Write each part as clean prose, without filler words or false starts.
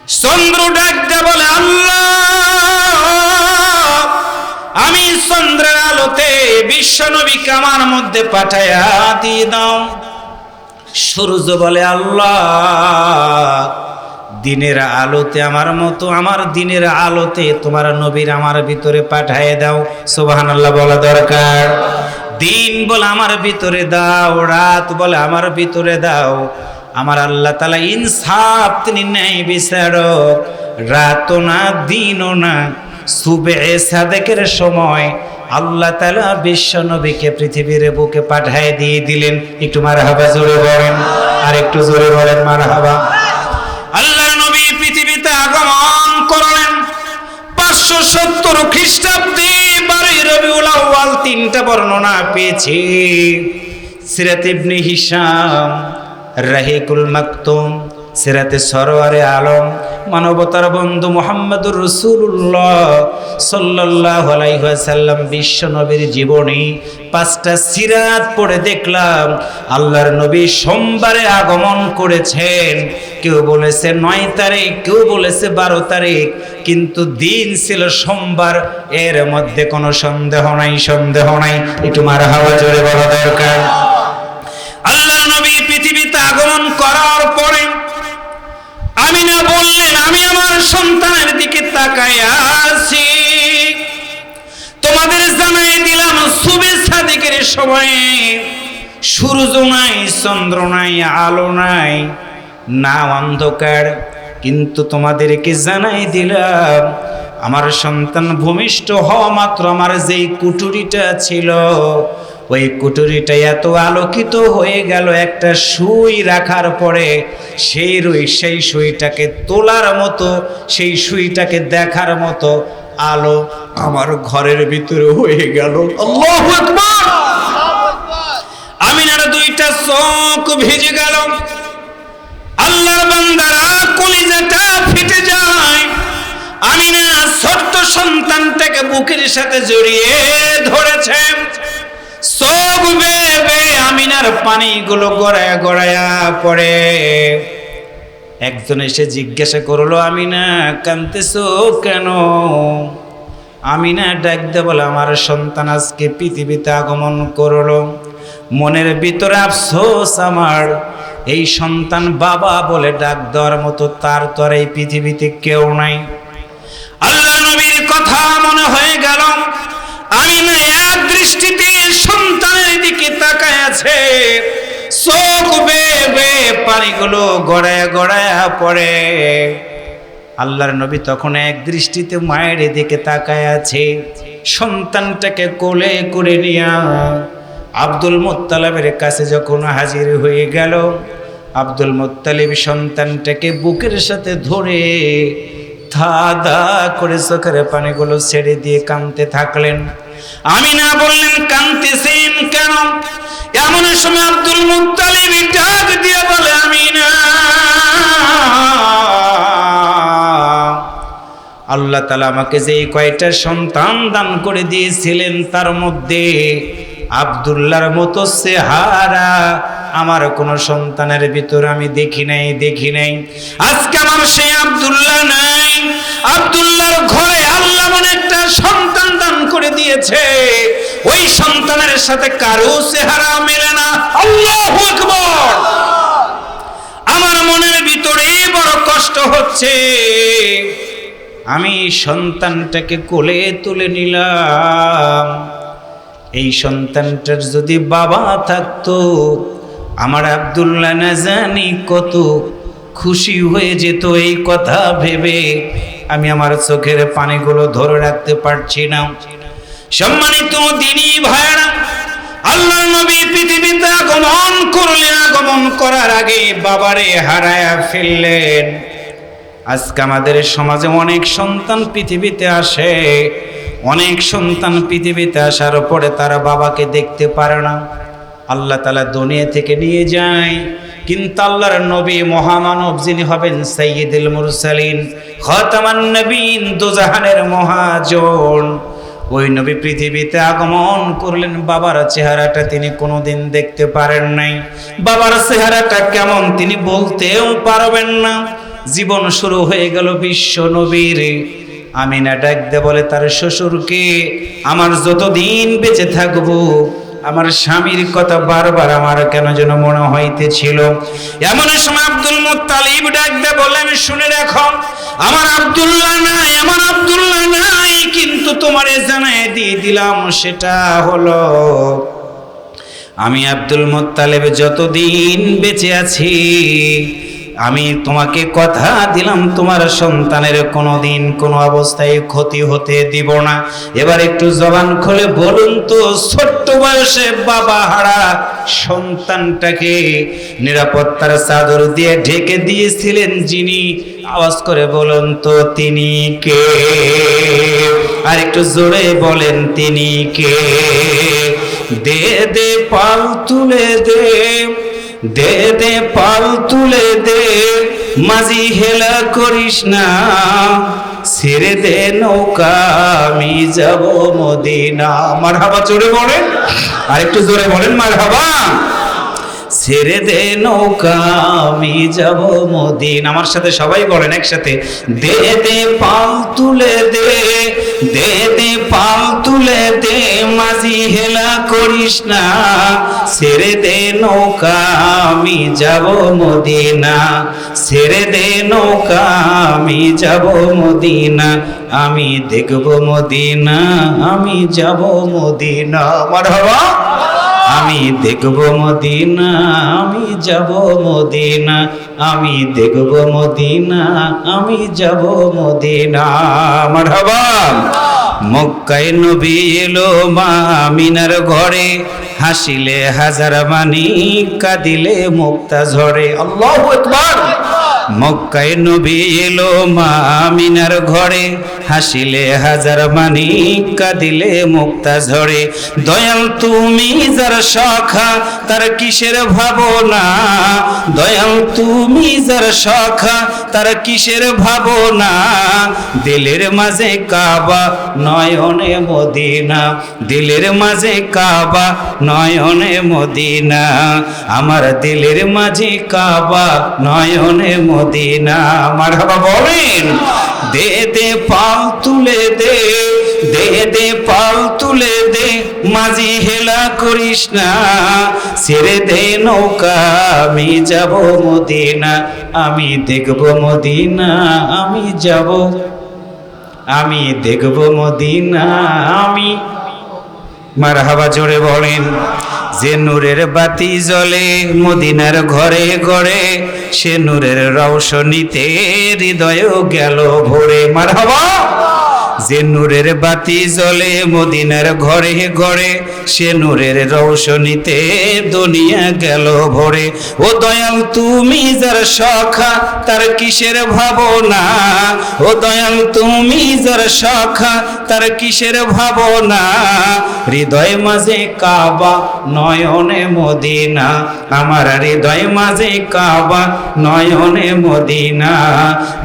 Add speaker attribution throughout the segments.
Speaker 1: চন্দ্র ডাক দিয়ে বলে, আল্লাহ, আমি চন্দ্রের আলোতে বিশ্ব নবীকে আমার মধ্যে পাঠায়া দিয়ে দাও। সূর্য বলে, আল্লাহ, দিনের আলোতে আমার মতো, আমার দিনের আলোতে তোমার নবীর আমার ভিতরে পাঠায় দাও। সুবহানাল্লাহ বলা দরকার। দিন বলে আমার ভিতরে দাও, রাত বলে আমার ভিতরে দাও। আমার আল্লাহ তাআলা ইনসাফ, তিনি ন্যায় বিচারক। রাতও না দিনও না, সুবে সাদেকের সময় আল্লাহ তাআলা বিশ্ব নবীকে পৃথিবীর বুকে পাঠায় দিয়ে দিলেন। একটু মারহাবা জোরে বলেন, আর একটু জোরে বলেন মারহাবা। আল্লাহর নবী পৃথিবীতে আগমন করলেন 570 খ্রিস্টাব্দে 12 রবিউল আউয়াল। 3টা বর্ণনা পেয়েছি, সিরাত ইবনে হিশাম, রাহিকুল মাকতুম, সিরাতে সরওয়ারে আলম, মানবতার বন্ধু মুহাম্মদুর রাসূলুল্লাহ সাল্লাল্লাহু আলাইহি ওয়াসাল্লাম বিশ্ব নবীর জীবনী। 5টা সিরাত পড়ে দেখলাম আল্লাহর নবী সোমবারে আগমন করেছেন। কেউ বলেছে 9 তারিখ, কেউ বলেছে 12 তারিখ, কিন্তু দিন ছিল সোমবার। এর মধ্যে কোনো সন্দেহ নাই, সন্দেহ নাই। একটু মারহাবা জোরে বলা দরকার। আল্লাহর নবী পৃথিবীতে আগমন করার পরে আমিনা বললেন, আমি আমার সন্তানের দিকে তাকায় আছি। তোমাদের জানাই দিলাম সুবে সাদেকের সময়ে সূর্য নাই, চন্দ্র নাই, আলো নাই, না অন্ধকার। কিন্তু তোমাদেরকে জানাই দিলাম আমার সন্তান ভূমিষ্ঠ হওয়া মাত্র আমার যেই কুঠুরিটা ছিল, ওই কুঠুরিটা এত আলোকিত হয়ে গেল, একটা সুই রাখার পরে সেই সুইটাকে তোলার মতো, সেই সুইটাকে দেখার মতো আলো আমার ঘরের ভিতরে হয়ে গেল। আল্লাহু আকবার। আমিনার 2টা চোখ ভিজে গেল। আল্লাহর বান্দারা কলিজাটা ফেটে যায়। আমিনা ছোট্ট সন্তানটাকে বুকের সাথে জড়িয়ে ধরেছে। চোখ বেয়ে বেয়ে আমিনার পানিগুলো গড়ায়া গড়ায়া পড়ে। একজন এসে জিজ্ঞাসা করলো, আমিনা কাঁদতেছো কেন? আমিনা ডাক দিয়ে বলে, আমার সন্তান আজকে পৃথিবীতে আগমন করলো। মনের ভিতরে আফসোস আমার, এই সন্তান বাবা বলে ডাক দেওয়ার মতো তার তো আর এই পৃথিবীতে কেউ নাই। আল্লাহ নবীর কথা মনে হয়ে গেল। আমিনা এক দৃষ্টিতে সন্তানের দিকে তাকায় আছে, চোখ বেয়ে বেয়ে পানিগুলো গড়ায়া গড়ায়া পড়ে। আল্লাহর নবী তখন এক দৃষ্টিতে মায়ের দিকে তাকায় আছে। সন্তানটাকে কোলে করে নিয়ে আব্দুল মুত্তালিবের কাছে যখন হাজির হয়ে গেল, আব্দুল মুত্তালিব সন্তানটাকে বুকের সাথে ধরে ধাঁধা করে চোখের পানিগুলো ছেড়ে দিয়ে কাঁদতে থাকলেন। আমিনা বললেন, কাঁদতেছেন কেন? এমন সময় আব্দুল মুত্তালিব ডাক দিয়ে বলে, আমিনা, আল্লাহ তাআলা আমাকে যে কয়টা সন্তান দান করে দিয়েছিলেন তার মধ্যে আব্দুল্লাহর মতো চেহারা আমার কোন সন্তানের ভিতর আমি দেখি নাই। আজকে আমার সেই আব্দুল্লাহ নাই। আব্দুল্লাহর ঘরে আল্লাহ মনে একটা সন্তান দান করে দিয়েছে, ওই সন্তানের সাথে কারো চেহারা মেলে না। আল্লাহু আকবার। আমার মনের ভিতরে বড় কষ্ট হচ্ছে। আমি সন্তানটাকে কোলে তুলে নিলাম। এই সন্তানটার যদি বাবা থাকতো, আমার আব্দুল্লাহ না জানি কত খুশি হয়ে যেত। এই কথা ভেবে আমি আমার চোখের পানিগুলো ধরে রাখতে পারছি না। সম্মানিত দ্বীনী ভাইরা, আল্লাহর নবী পৃথিবীতে আগমন করলেন। আগমন করার আগে বাবারে হারায়া ফেললেন। আজকে আমাদের সমাজে অনেক সন্তান পৃথিবীতে আসে, অনেক সন্তান পৃথিবীতে আসার পরে তারা বাবাকে দেখতে পারে না। আল্লাহ তাআলা দুনিয়া থেকে নিয়ে যায়, কিন্তু আল্লাহর নবী মহামানব যিনি হবেন সাইয়্যিদুল মুরসালিন, খাতামান নবীন, দুজাহানের মহাজন, ওই নবী পৃথিবীতে আগমন করলেন। বাবার চেহারাটা তিনি কোনোদিন দেখতে পারেন নাই। বাবার চেহারাটা কেমন তিনি বলতেও পারবেন না। জীবন শুরু হয়ে গেল বিশ্ব নবীর। আমিনা ডাক দে বলে তার শ্বশুরকে, আমার যতদিন বেঁচে থাকবো আমার স্বামীর কথা বারবার আমার কেন যেন মনে হইতেছিল। এমন সময় আব্দুল মুত্তালিব ডাক দে বললেন, শুনে রাখো, আমার আব্দুল্লাহ নাই, আমার আব্দুল্লাহ নাই, কিন্তু তোমারে জানাই দিয়ে দিলাম, সেটা হলো আমি আব্দুল মুত্তালিব যতদিন বেঁচে আছি আমি তোমাকে কথা দিলাম তোমার সন্তানের কোনোদিন কোনো অবস্থায় ক্ষতি হতে দিব না। এবার একটু জবান খুলে বলুন তো, ছোট্ট বয়সে বাবা হারা সন্তানটাকে নিরাপত্তার চাদর দিয়ে ঢেকে দিয়েছিলেন যিনি, আওয়াজ করে বলুন তো তিনি কে? আর একটু জোরে বলেন তিনি কে? দে দে পাল তুলে দে, দে দে পাল তুলে দে, মাঝি হেলা করিস না, ছেড়ে দে নৌকা আমি যাব মদিনা। মারহাবা জোরে বলেন, আর একটু জোরে বলেন মারহাবা। ছেড়ে দে নৌকা আমি যাব মদিনা। আমার সাথে সবাই বলেন একসাথে, দে দে পাল তুলে দে, দে দে পাল তুলে দে, মাঝি হেলা করিস না, ছেড়ে দে নৌকা আমি যাব মদিনা, ছেড়ে দে নৌকা আমি যাব মদিনা, আমি দেখব মদিনা, আমি যাব মদিনা। মারহাবা। আমি দেখব মদিনা, আমি যাব মদিনা, আমি দেখব মদিনা, আমি যাব মদিনা। মারহাবা। মক্কায় নবী এলো মা আমিনার ঘরে, হাসিলে হাজার মানি, কাঁদিলে মুক্তা ঝরে। আল্লাহু আকবার। মক্কায় নবী এলো মা আমিনার ঘরে, হাসিলে হাজার মানি, কাঁদিলে মুক্তা ঝরে। দয়াল তুমি যার সখা তার কিসের ভাবনা, দয়াল তুমি যার সখা তার কিসের ভাবনা, দিলের মাঝে কাবা নয়নে মদিনা, দিলের মাঝে কাবা নয়নে মদিনা, আমার দিলের মাঝে কাবা নয়নে মদিনা। মারহাবা বলেন। দে দে পাল তুলে দে, দে দে পাল তুলে দে, মাঝি হেলা করিস না, ছেড়ে দে নৌকা আমি যাব মদিনা, আমি দেখব মদিনা, আমি যাব, আমি দেখব মদিনা, আমি। মারহাবা জোরে বলেন। যে নূরের বাতি জ্বলে মদিনার ঘরে ঘরে, সে নূরের রৌশনীতে হৃদয় গেল ভরে। মারহাবা। যে নূরের বাতি জ্বলে মদিনার ঘরে ঘরে, সে নূরের রৌশনীতে দুনিয়া গেল ভরে। ও দয়াল তুমি যার সখা তার কিসের ভাবনা, ও দয়াল তুমি যার সখা তার কিসের ভাবনা, হৃদয় মাঝে কাবা নয়নে মদিনা, আমার হৃদয় মাঝে কাবা নয়নে মদিনা।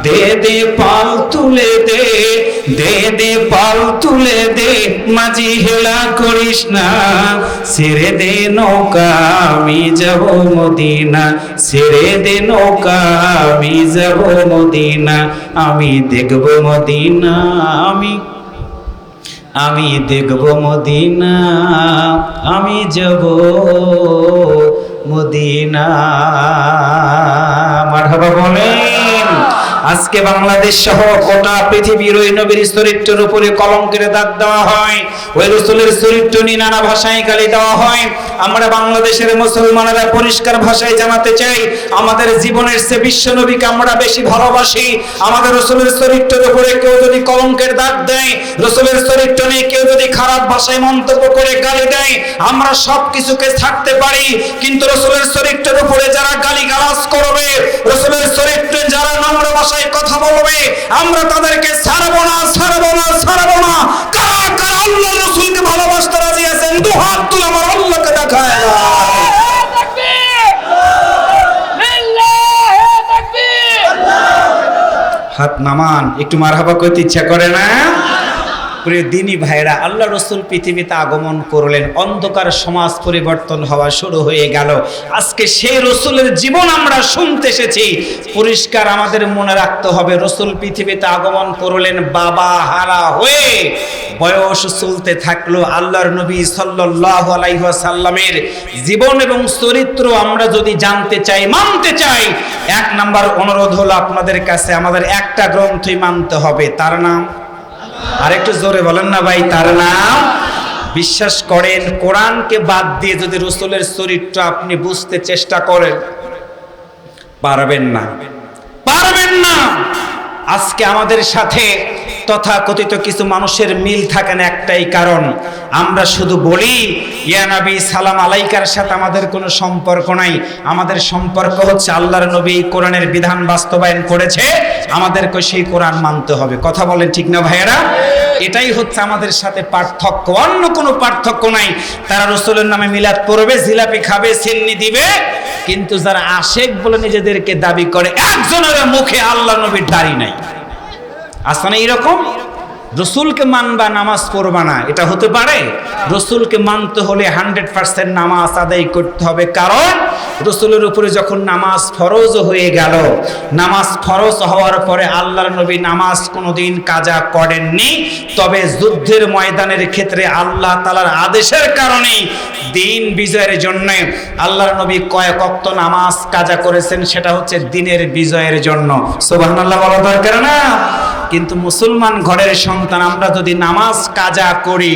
Speaker 1: দে দে পাল তুলে দে, দে দে পাল তুলে দে, মাঝি হেলা করিস না, ছেড়ে দে নৌকা আমি যাব মদিনা, ছেড়ে দে নৌকা আমি যাব মদিনা, আমি দেখব মদিনা, আমি দেখব মদিনা, আমি যাব মদিনা। মারহাবা বলেন। আজকে বাংলাদেশ সহ গোটা পৃথিবীর ওই নবীর চরিত্রের উপরে কলঙ্কের দাগ দেওয়া হয়, ওই রাসূলের চরিত্র নিয়ে নানা ভাষায় গালি দেওয়া হয়। আমরা বাংলাদেশের মুসলমানেরা পরিষ্কার ভাষায় জানাতে চাই, আমাদের জীবনের চেয়ে বিশ্ব নবীকে আমরা বেশি ভালোবাসি। আমাদের রাসূলের চরিত্রের উপরে কেউ যদি কলঙ্কের দাগ দেয়, রাসূলের চরিত্র নিয়ে কেউ যদি খারাপ ভাষায় মন্তব্য করে গালি দেয়, আমরা সব কিছুকে ছাড়তে পারি, কিন্তু রাসূলের চরিত্রের উপরে যারা গালিগালাজ করবে, রাসূলের চরিত্রে যারা নোংরা ভাষায় কথা বলবে, আমরা তাদেরকে ছাড়বো না, ছাড়বো না, ছাড়বো না। কারা কারা আল্লাহ রাসূলকে ভালোবাসতে রাজি আছেন? দুহাত তুলে আমার আল্লাহকে দেখায়। হাত নামান, একটু মারহাবা কইতে ইচ্ছা করে না? প্রিয় দিনী ভাইরা, আল্লাহ রসুল পৃথিবীতে আগমন করলেন, অন্ধকার সমাজ পরিবর্তন হওয়া শুরু হয়ে গেল। আজকে সেই রসুলের জীবন আমরা শুনতে এসেছি। পরিষ্কার আমাদের মনে রাখতে হবে, রসুল পৃথিবীতে আগমন করলেন বাবা হারা হয়ে। বয়স চলতে থাকলো। আল্লাহর নবী সাল্লাল্লাহু আলাইহি ওয়াসাল্লামের জীবন এবং চরিত্র আমরা যদি জানতে চাই, মানতে চাই, এক নাম্বার অনুরোধ হলো আপনাদের কাছে, আমাদের একটা গ্রন্থই মানতে হবে। তার নাম, আর একটু জোরে বলেন না ভাই, তার নাম। বিশ্বাস করেন, কোরআনকে বাদ দিয়ে যদি রসুলের চরিত্র আপনি বুঝতে চেষ্টা করেন, পারবেন না, পারবেন না। আজকে আমাদের সাথে তথাকথিত কিছু মানুষের মিল থাকে না, একটাই কারণ, আমরা শুধু বলি ইয়া নবী সালাম আলাইকার সাথে আমাদের কোনো সম্পর্ক নাই। আমাদের সম্পর্ক হচ্ছে আল্লাহর নবী কোরআনের বিধান বাস্তবায়ন করেছে, আমাদেরকে সেই কোরআন মানতে হবে। কথা বলেন ঠিক না ভাইয়েরা? এটাই হচ্ছে আমাদের সাথে পার্থক্য, অন্য কোনো পার্থক্য নাই। তারা রসুলের নামে মিলাদ পড়বে, জিলাপি খাবে, সিন্নি দিবে, কিন্তু যারা আশেক বলে নিজেদেরকে দাবি করে, একজনের মুখে আল্লাহ নবীর দাড়ি নাই। আসলে না এরকম? রসুলকে মানবা, নামাজ পড়বা না, এটা হতে পারে? রসুলকে মানতে হলে 100% নামাজ আদায় করতে হবে। কারণ রসুলের উপরে যখন নামাজ ফরজ হয়ে গেল, নামাজ ফরজ হওয়ার পরে আল্লাহর নবী নামাজ কোনোদিন কাজা করেননি। তবে যুদ্ধের ময়দানের ক্ষেত্রে আল্লাহ তাআলার আদেশের কারণে দিন বিজয়ের জন্য আল্লাহর নবী কয়েক ওয়াক্ত নামাজ কাজা করেছেন, সেটা হচ্ছে দিনের বিজয়ের জন্য। সুবহানাল্লাহ বলা দরকার না? কিন্তু মুসলমান ঘরের সন্তান আমরা যদি নামাজ কাজা করি,